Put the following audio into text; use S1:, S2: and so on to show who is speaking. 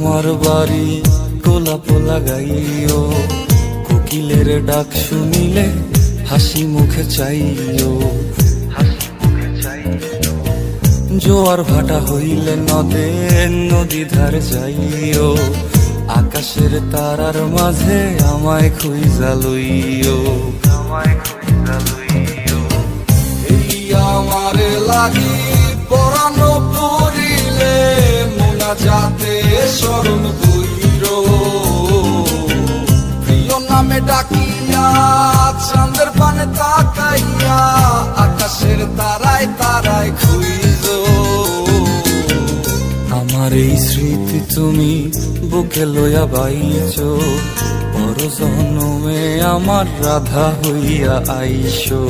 S1: আমার বাড়ি গোলাপ লাগাইও, কোকিলের ডাক শুনিলে হাসি মুখে চাইও। জোয়ার ভাটা হইলে নদে নদী ধারে যাইও, আকাশের তারার মাঝে আমায় খুঁজা লইও। এই আমারে লাগি পরানো পড়িলে মোনা যাতে স্মরণ কইর, প্রিয় নামে ডাকিয়া চাঁদের পানে তাকাইয়া আকাশের তারায় তারায় খুঁজ। আমার এই স্মৃতি তুমি বুকে লইয়া বাইছ, পর জন্মে আমার রাধা হইয়া আইসো।